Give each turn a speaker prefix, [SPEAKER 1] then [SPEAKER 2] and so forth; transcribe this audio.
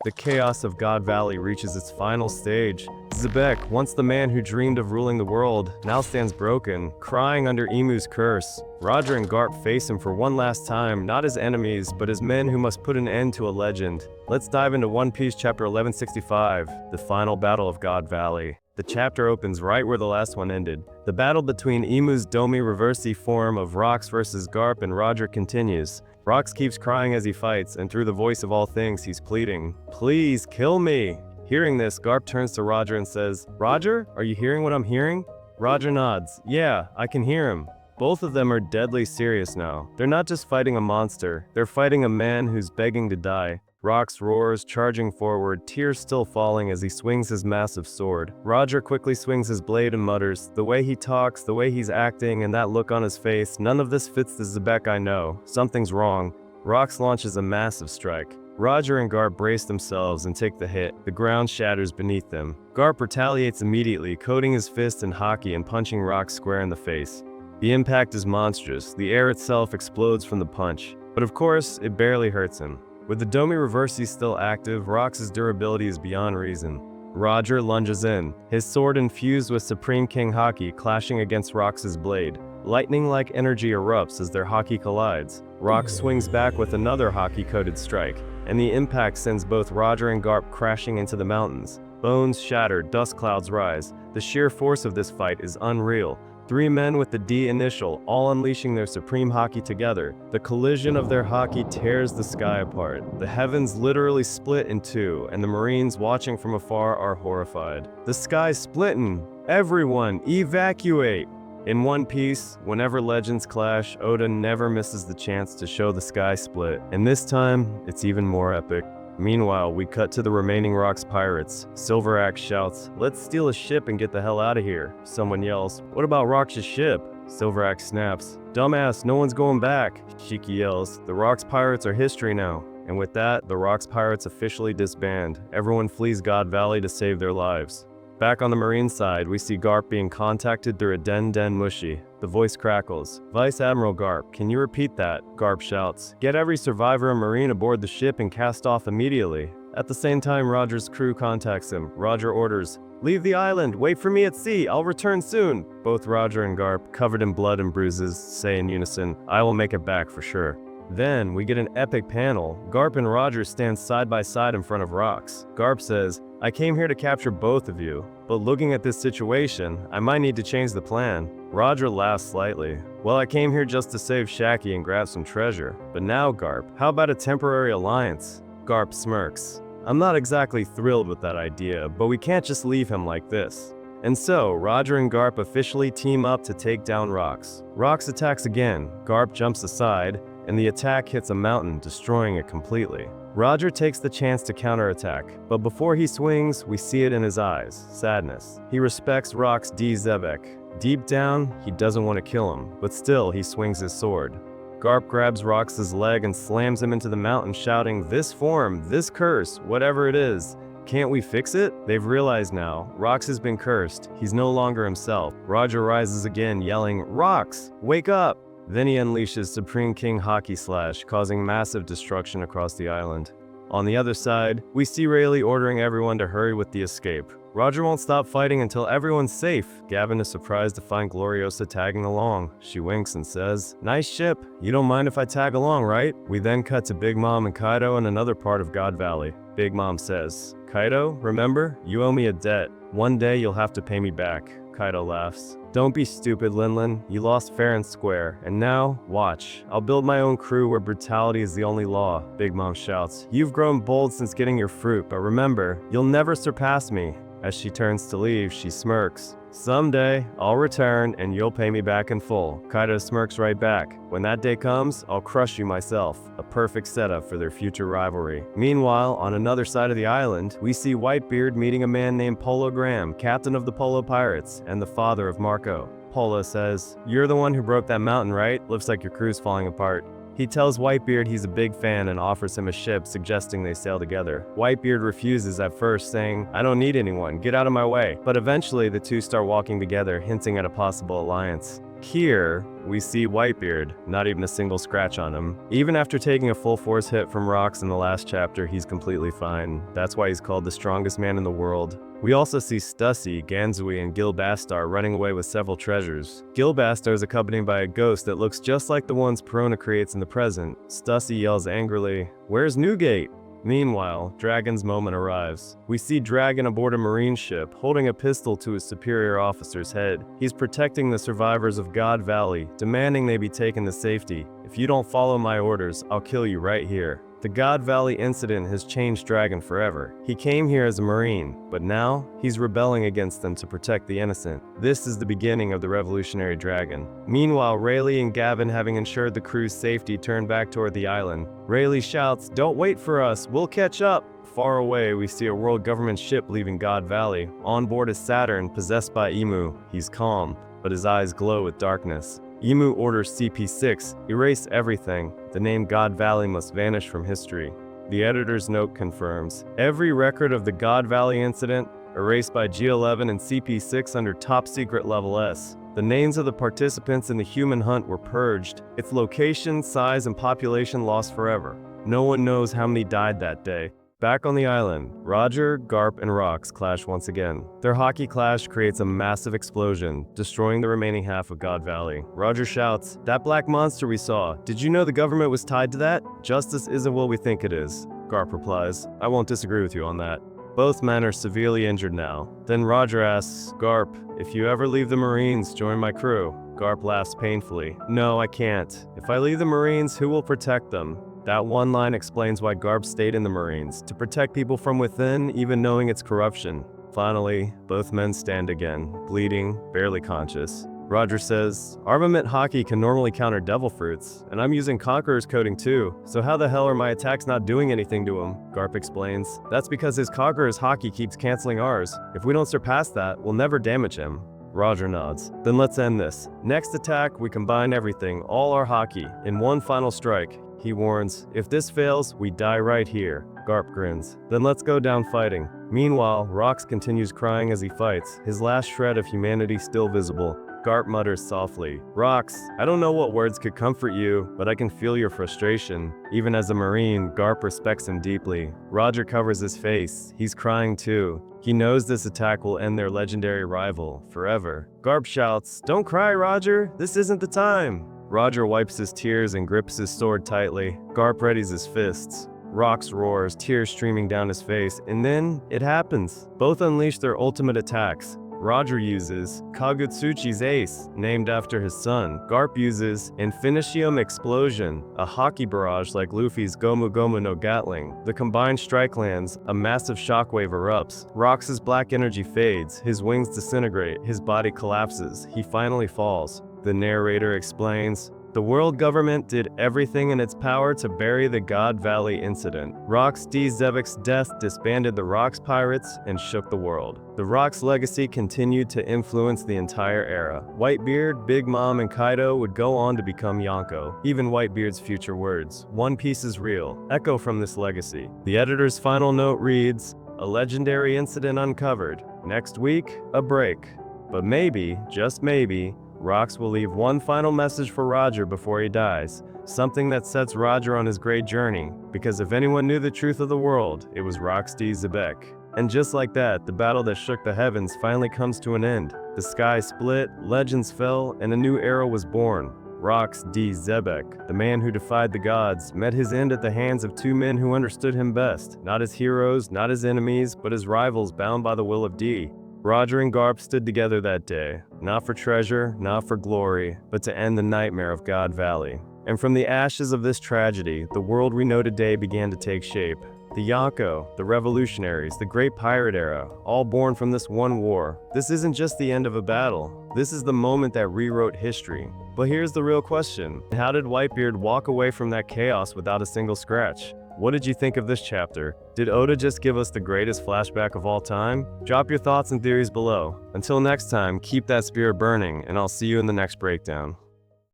[SPEAKER 1] The chaos of God Valley reaches its final stage. Xebec, once the man who dreamed of ruling the world, now stands broken, crying under Emu's curse. Roger and Garp face him for one last time, not as enemies, but as men who must put an end to a legend. Let's dive into One Piece chapter 1165, the final battle of God Valley. The chapter opens right where the last one ended. The battle between Emu's Domi Reversi form of Rox versus Garp and Roger continues. Rox keeps crying as he fights, and through the voice of all things he's pleading, "Please kill me!" Hearing this, Garp turns to Roger and says, "Roger, are you hearing what I'm hearing?" Roger nods. "Yeah, I can hear him." Both of them are deadly serious now. They're not just fighting a monster, they're fighting a man who's begging to die. Rox roars, charging forward, tears still falling as he swings his massive sword. Roger quickly swings his blade and mutters, "The way he talks, the way he's acting, and that look on his face, none of this fits the Xebec I know. Something's wrong." Rox launches a massive strike. Roger and Garp brace themselves and take the hit. The ground shatters beneath them. Garp retaliates immediately, coating his fist in Haki and punching Rox square in the face. The impact is monstrous. The air itself explodes from the punch. But of course, it barely hurts him. With the Domi Reversi still active, Rox's durability is beyond reason. Roger lunges in, his sword infused with Supreme King Haki clashing against Rox's blade. Lightning-like energy erupts as their Haki collides. Rox swings back with another Haki-coated strike, and the impact sends both Roger and Garp crashing into the mountains. Bones shatter, dust clouds rise. The sheer force of this fight is unreal. Three men with the D initial, all unleashing their supreme Haki together. The collision of their Haki tears the sky apart. The heavens literally split in two, and the Marines watching from afar are horrified. The sky's splitting! Everyone, evacuate! In One Piece, whenever legends clash, Oda never misses the chance to show the sky split, and this time, it's even more epic. Meanwhile, we cut to the remaining Rox pirates. Silverax shouts, "Let's steal a ship and get the hell out of here." Someone yells, "What about Rox's ship?" Silverax snaps, "Dumbass, no one's going back." Shiki yells, "The Rox pirates are history now." And with that, the Rox pirates officially disband. Everyone flees God Valley to save their lives. Back on the Marine side, we see Garp being contacted through a Den Mushi. The voice crackles. "Vice Admiral Garp, can you repeat that?" Garp shouts. "Get every survivor and Marine aboard the ship and cast off immediately." At the same time, Roger's crew contacts him. Roger orders, "Leave the island, wait for me at sea, I'll return soon." Both Roger and Garp, covered in blood and bruises, say in unison, "I will make it back for sure." Then, we get an epic panel. Garp and Roger stand side by side in front of Rox. Garp says, "I came here to capture both of you, but looking at this situation, I might need to change the plan." Roger laughs slightly. "Well, I came here just to save Shaki and grab some treasure. But now, Garp, how about a temporary alliance?" Garp smirks. "I'm not exactly thrilled with that idea, but we can't just leave him like this." And so, Roger and Garp officially team up to take down Rox. Rox attacks again. Garp jumps aside, and the attack hits a mountain, destroying it completely. Roger takes the chance to counterattack, but before he swings, we see it in his eyes, sadness. He respects Rox D. Xebec. Deep down, he doesn't want to kill him, but still he swings his sword. Garp grabs Rox's leg and slams him into the mountain, shouting, "This form, this curse, whatever it is, can't we fix it?" They've realized now, Rox has been cursed, he's no longer himself. Roger rises again, yelling, "Rox, wake up!" Then he unleashes Supreme King Haki Slash, causing massive destruction across the island. On the other side, we see Rayleigh ordering everyone to hurry with the escape. Roger won't stop fighting until everyone's safe. Gavin is surprised to find Gloriosa tagging along. She winks and says, "Nice ship. You don't mind if I tag along, right?" We then cut to Big Mom and Kaido in another part of God Valley. Big Mom says, "Kaido, remember? You owe me a debt. One day you'll have to pay me back." Kaido laughs. "Don't be stupid, Linlin. You lost fair and square. And now, watch. I'll build my own crew where brutality is the only law." Big Mom shouts, "You've grown bold since getting your fruit, but remember, you'll never surpass me." As she turns to leave, she smirks. "Someday, I'll return and you'll pay me back in full." Kaido smirks right back. "When that day comes, I'll crush you myself." A perfect setup for their future rivalry. Meanwhile, on another side of the island, we see Whitebeard meeting a man named Polo Graham, captain of the Polo Pirates, and the father of Marco. Polo says, "You're the one who broke that mountain, right? Looks like your crew's falling apart." He tells Whitebeard he's a big fan and offers him a ship, suggesting they sail together. Whitebeard refuses at first, saying, "I don't need anyone, get out of my way." But eventually the two start walking together, hinting at a possible alliance. Here, we see Whitebeard, not even a single scratch on him. Even after taking a full force hit from rocks in the last chapter, he's completely fine. That's why he's called the strongest man in the world. We also see Stussy, Ganzui, and Gilbastar running away with several treasures. Gilbastar is accompanied by a ghost that looks just like the ones Perona creates in the present. Stussy yells angrily, "Where's Newgate?" Meanwhile, Dragon's moment arrives. We see Dragon aboard a marine ship, holding a pistol to his superior officer's head. He's protecting the survivors of God Valley, demanding they be taken to safety. "If you don't follow my orders, I'll kill you right here." The God Valley incident has changed Dragon forever. He came here as a Marine, but now he's rebelling against them to protect the innocent. This is the beginning of the Revolutionary Dragon. Meanwhile, Rayleigh and Gavin, having ensured the crew's safety, turn back toward the island. Rayleigh shouts, "Don't wait for us, we'll catch up!" Far away, we see a world government ship leaving God Valley. On board is Saturn, possessed by Emu. He's calm, but his eyes glow with darkness. Emu orders CP6, erase everything. The name God Valley must vanish from history. The editor's note confirms, every record of the God Valley incident erased by G11 and CP6 under top secret level S. The names of the participants in the human hunt were purged, its location, size, and population lost forever. No one knows how many died that day. Back on the island, Roger, Garp, and Rox clash once again. Their hockey clash creates a massive explosion, destroying the remaining half of God Valley. Roger shouts, "That black monster we saw, did you know the government was tied to that? Justice isn't what we think it is." Garp replies, "I won't disagree with you on that." Both men are severely injured now. Then Roger asks, "Garp, if you ever leave the Marines, join my crew." Garp laughs painfully. "No, I can't. If I leave the Marines, who will protect them?" That one line explains why Garp stayed in the Marines, to protect people from within, even knowing it's corruption. Finally, both men stand again, bleeding, barely conscious. Roger says, "Armament Haki can normally counter devil fruits, and I'm using Conqueror's coding too, so how the hell are my attacks not doing anything to him?" Garp explains, "That's because his Conqueror's Haki keeps canceling ours. If we don't surpass that, we'll never damage him." Roger nods. "Then let's end this. Next attack, we combine everything, all our Haki, in one final strike." He warns, "If this fails, we die right here." Garp grins. "Then let's go down fighting." Meanwhile, Rox continues crying as he fights, his last shred of humanity still visible. Garp mutters softly, "Rox, I don't know what words could comfort you, but I can feel your frustration." Even as a Marine, Garp respects him deeply. Roger covers his face. He's crying too. He knows this attack will end their legendary rival forever. Garp shouts, "Don't cry, Roger. This isn't the time." Roger wipes his tears and grips his sword tightly. Garp readies his fists. Rox roars, tears streaming down his face, and then it happens. Both unleash their ultimate attacks. Roger uses Kagutsuchi's Ace, named after his son. Garp uses Infinitum Explosion, a hockey barrage like Luffy's Gomu Gomu no Gatling. The combined strike lands, a massive shockwave erupts. Rox's black energy fades, his wings disintegrate, his body collapses. He finally falls. The narrator explains, "The world government did everything in its power to bury the God Valley incident. Rox D. Xebec's death disbanded the Rox pirates and shook the world. The Rox legacy continued to influence the entire era. Whitebeard, Big Mom, and Kaido would go on to become Yonko. Even Whitebeard's future words, 'One Piece is real,' echo from this legacy." The editor's final note reads, "A legendary incident uncovered. Next week, a break. But maybe, just maybe, Rox will leave one final message for Roger before he dies, something that sets Roger on his great journey, because if anyone knew the truth of the world, it was Rox D. Xebec." And just like that, the battle that shook the heavens finally comes to an end. The sky split, legends fell, and a new era was born. Rox D. Xebec, the man who defied the gods, met his end at the hands of two men who understood him best, not as heroes, not as enemies, but as rivals bound by the will of D. Roger and Garp stood together that day, not for treasure, not for glory, but to end the nightmare of God Valley. And from the ashes of this tragedy, the world we know today began to take shape. The Yonko, the revolutionaries, the great pirate era, all born from this one war. This isn't just the end of a battle. This is the moment that rewrote history. But here's the real question. How did Whitebeard walk away from that chaos without a single scratch? What did you think of this chapter? Did Oda just give us the greatest flashback of all time? Drop your thoughts and theories below. Until next time, keep that spirit burning, and I'll see you in the next breakdown.